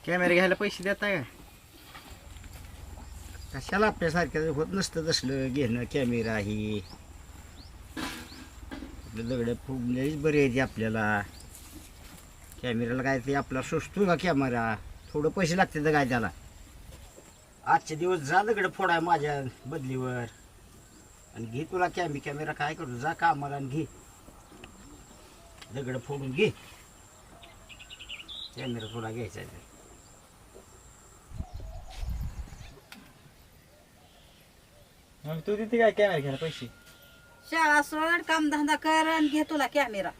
Camera घ्यायला पैसे देताय का? कशाला आपल्यासारख्या होत नसतं तसलं घेणं कॅमेरा ही आपलं दगड फुगलेच बरे आहे आपल्याला. कॅमेऱ्याला काय ते आपला सुचतो का कॅमेरा? थोडं पैसे लागते तर काय त्याला. आजचे दिवस जा दगड फोडाय माझ्या बदलीवर आणि घे तुला कॅमेरा काय करू जा कामाला आणि घे दगड फोडून घे. कॅमेरा तुला घ्यायचा आहे. मग तू तिथे काय कॅमेरा घ्यायला पैसे? शाळा सोड कामधंदा कर आणि घे तुला कॅमेरा.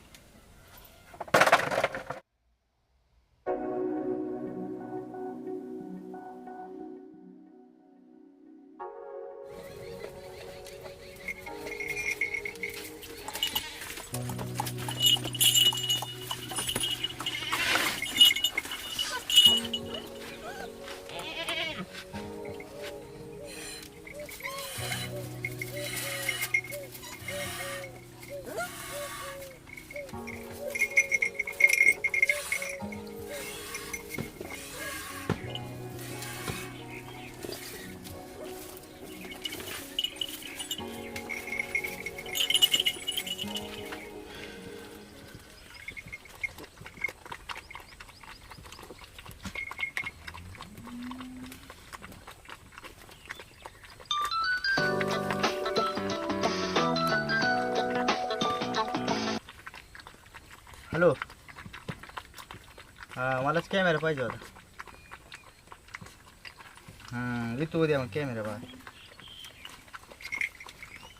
हॅलो, हां मलाच कॅमेरा पाहिजे होता. येतो उद्या मग कॅमेरा बघा.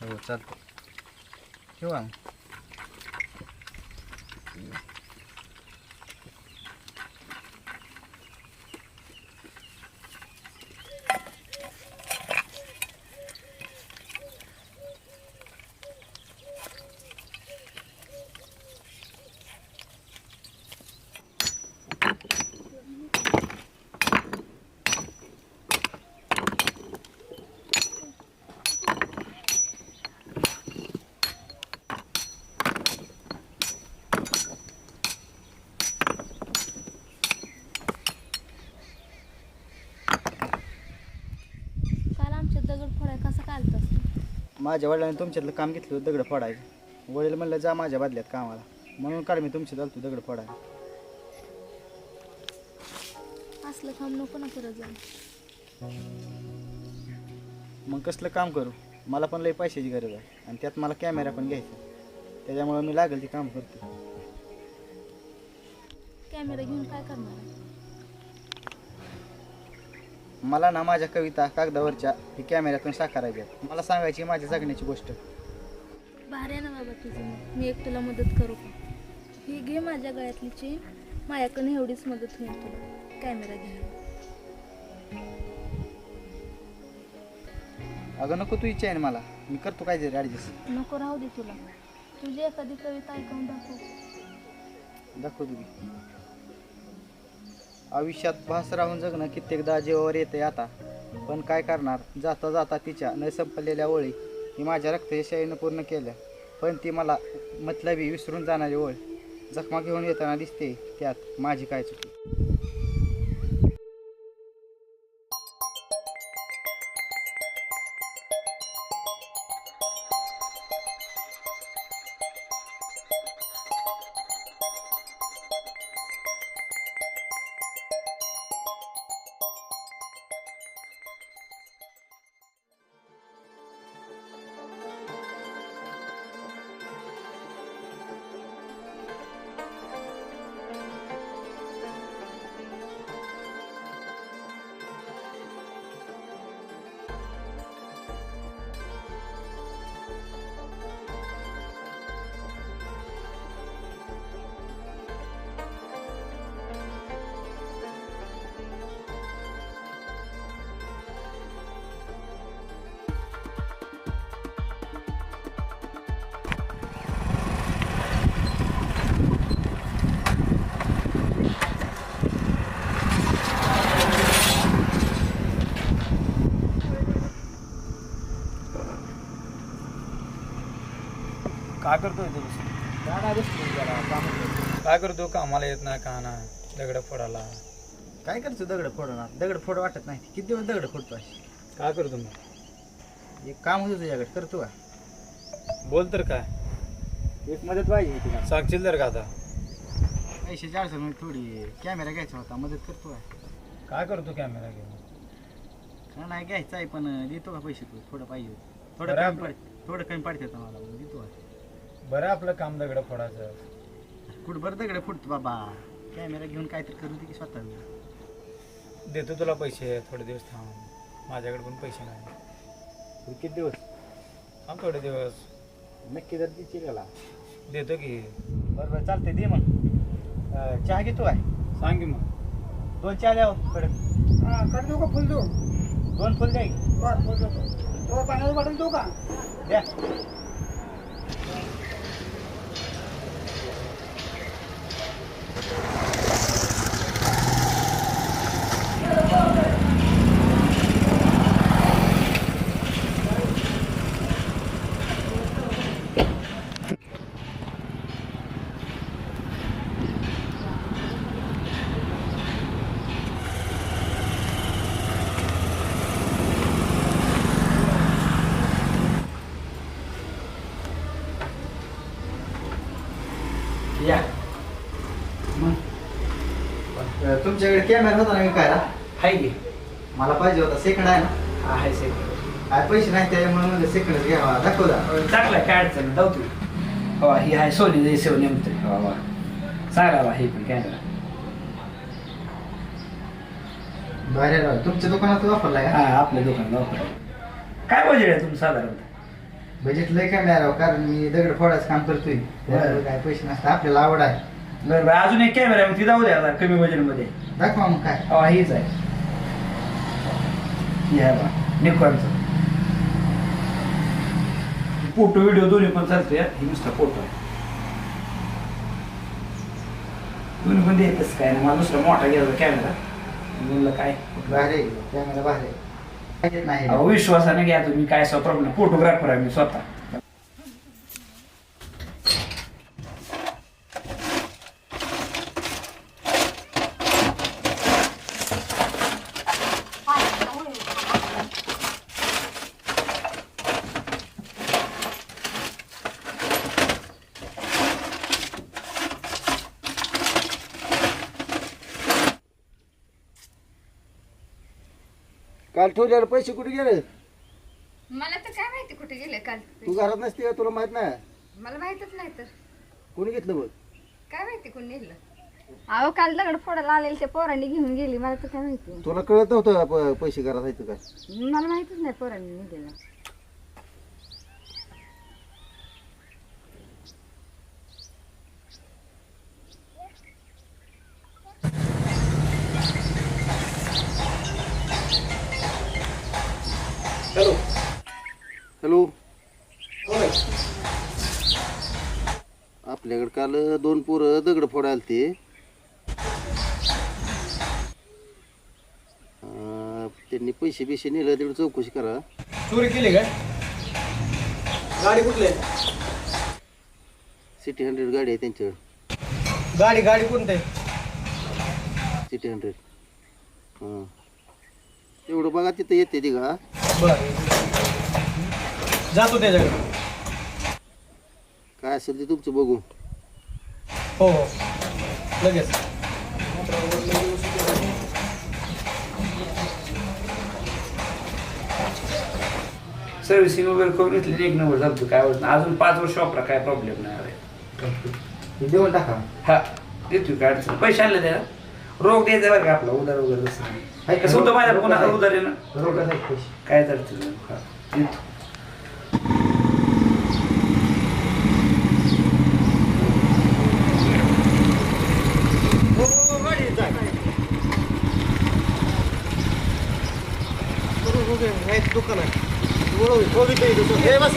हो चालतं, ठेवा मग. माझ्या वडिलांनी तुमच्यातलं काम घेतलं होतं दगड फोडायचं. वडील म्हणलं जा माझ्या बदल्यात कामाला, म्हणून काल मी तुमच्या चालतो दगड फोडायला. असलं काम नको ना करत जा. मग कसलं काम करू? मला पण लई पैशाची गरज आहे आणि त्यात मला कॅमेरा पण घ्यायचा, त्याच्यामुळे मी लागेल ते काम करतो. कॅमेरा घेऊन काय करणार? मला ना माझ्या कविता कागदावरच्या हे कॅमेऱ्यातून साकारायच्या. मला सांगायची माझ्या जगण्याची गोष्ट. भारी आहे ना बाबा तुझं. मी एक तुला मदत करू का? ही घे माझ्या गळ्यातली चेन, माझ्याकडून एवढीच मदत होईल तुला कॅमेरा घ्यायला. अगं नको तू इच्छा आहे मला, मी करतो काय तरी ॲडजस्ट. नको राहू दे तुला. तुझी एखादी कविता ऐकून दाखव तुम्ही. आयुष्यात भास राहून जगणं कित्येकदा जीवावर येते आता, पण काय करणार. जाता जाता तिच्या न संपलेल्या ओळी मी माझ्या रक्तशाहीनं पूर्ण केल्या, पण ती मला मतलबी विसरून जाणारी ओळ जखमा घेऊन येताना दिसते, त्यात माझी काय चुकी. काय करतोय तू? काय करतो? कामाला येत नाही का ना दगड फोडायला. काय करतो दगड फोडणार? दगड फोड वाटत नाही. किती दिवस दगड फोडतो? काय करतो मग? एक काम होतं तुझ्याकडे, करतो का? बोल तर काय एक मदत पाहिजे तुला. सांगशील तर का आता? पैशाची अडचण म्हणजे थोडी कॅमेरा घ्यायचा होता, मदत करतो का? काय करतो कॅमेरा घेऊन? का नाही घ्यायचा आहे पण देतो का पैसे? तू थोडं पाहिजे होतं. बरं थोडं आपलं- कमी पडत, थोडं कमी पडते मला, देतो का? बरं आपलं काम दगड फोडायचं. कुठं बरं दगड फुटतो बाबा. कॅमेरा घेऊन काहीतरी करू दे की स्वतः. देतो तुला पैसे, थोडे दिवस थांब. माझ्याकडे पण पैसे नाही. किती दिवस? थांब थोडे दिवस. नक्की जर देशील त्याला. देतो की. बरं बरं चालतंय, दे मग. चहा घेतो आहे? सांग की मग. 2 चहा द्या कडक. कर देऊ का फुल देऊ? 2 फुल द्या की. बरं फुल देतो. तो पाण्याचं बॉटल देऊ का? द्या. या मग तुमच्याकडे कॅमेरा होता ना काय? आहे की मला पाहिजे होता. सेकंड आहे ना? आहे सेकंड काय पैसे नाही त्यामुळे म्हणजे सेकंडच घ्यावा. दाखव दा. चांगला काय अडचण नाही, जाऊ हो ही आहे सोनी सेवन नेमते हो वा चांगला वा हे पण कॅमेरा बाहेर राव. तुमच्या दुकानात वापरला का? हा आपल्या दुकानात वापर. काय बजेट आहे तुमचं साधारण? बजेट लय कमी आहे राव, कारण मी दगड फोडायचं काम करतोय. त्यामुळे काय पैसे नसतात. आपल्याला आवड आहे. बरं बरं अजून एक कॅमेरा आहे मग ती जाऊ द्या आता कमी बजेटमध्ये. दाखवा मग काय. हो हीच आहे ही आहे बा निकॉनचं. फोटो व्हिडिओ दोन्ही पण चालतोय. ही नुसता फोटो आहे. दोन्ही पण देतच काय नाही. मला दुसरा मोठा घ्यायचा कॅमेरा म्हणलं काय बाहेर कॅमेरा बाहेर नाही. अहो विश्वासाने घ्या तुम्ही, काय असा प्रॉब्लेम. फोटोग्राफर आहे मी स्वतः. काल ठेवलेले पैसे कुठे गेले? मला तर काय माहिती कुठे गेले काल. तू घरात नसते का? तुला माहित नाही? मला माहितच नाही तर कोणी घेतलं बघ? काय माहिती कोण नेलं. अहो काल दगड फोडायला आलेले त्या पोरांनी घेऊन गेली. मला तर काय माहिती. तुला कळत नव्हतं पैसे घरात आहेत काय? मला माहितच नाही पोरांनी नेलेलं. हॅलो. आपल्याकडे काल 2 पोरं दगड फोडायला ते त्यांनी पैसे बिशे नेलं. तेवढं चौकशी करा. चोरी केली काय? गाडी कुठली आहे? सिटी 100 गाडी आहे त्यांच्याकडे. गाडी कोणती आहे? सिटी 100. हां तेवढं बघा तिथं येते ती का? बरं जातो त्याच्याकडे. काय असेल ते तुमचं बघू. हो हो लगेच. सर्व्हिसिंग वगैरे करून घेतली 1 नंबर झालं. काय होत नाही. अजून 5 वर्ष वापरा काय प्रॉब्लेम नाही. हे देऊन टाका. हा देतो काय अडचण. पैसे आणले त्या रोग द्यायचा बरं का आपला उधार वगैरे तसं नाही. कसं होतं माझ्या पुन्हा उधार आहे ना रोगात आहेत पैसे. काय अडचण नाही. हा देतो. दुकान आहे. बस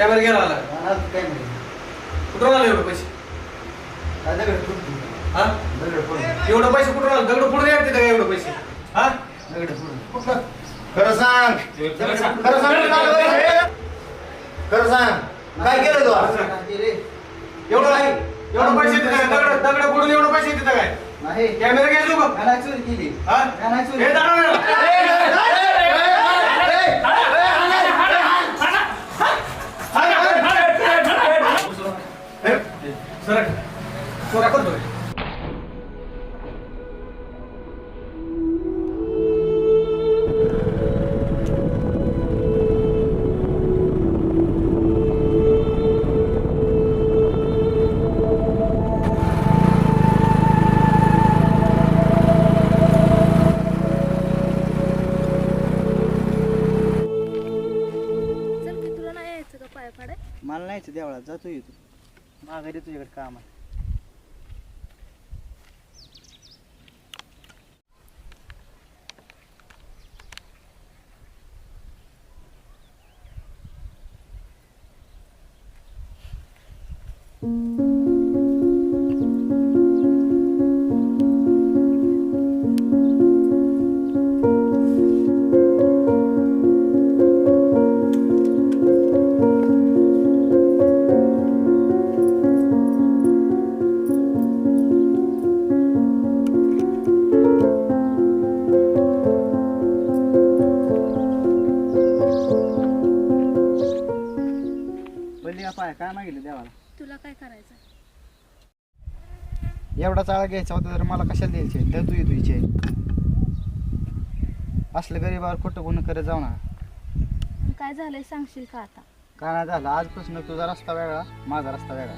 कॅमेरा गेला आला काय नाही कुठून आले एवढे पैसे काय दगड फुटली. हा दगड फोडून. एवढं पैसे कुठून आले दगड पुढे येते का एवढे पैसे हा दगड फोडून. कुठलं खरं सांग खरं सांग. खरं सांग खरं सांग काय केलं तू आज? एवढं पैसे येते काय दगड दगड पुढून एवढं पैसे येते काय नाही कॅमेरा घ्यायचो का घालाय चोरी केली. हा घालाय चोरी. हे दगड सरक चोरा करतो चल की तुला नाही यायचं का पाया पाडाय मला नाहीच देवळात जातो येतो माघारी तुझ्याकडे काम आहे. पहिली पाय काय मागितलं देवाला? तुला काय करायचं एवढा चाळा घ्यायचा होता तर मला कशाला द्यायचे तर तू तुझे असलं गरीबावर खोटं गुन्हा करत जाऊ ना. काय झालंय सांगशील का आता काय नाही झालं आजपासून तुझा रस्ता वेगळा माझा रस्ता वेगळा.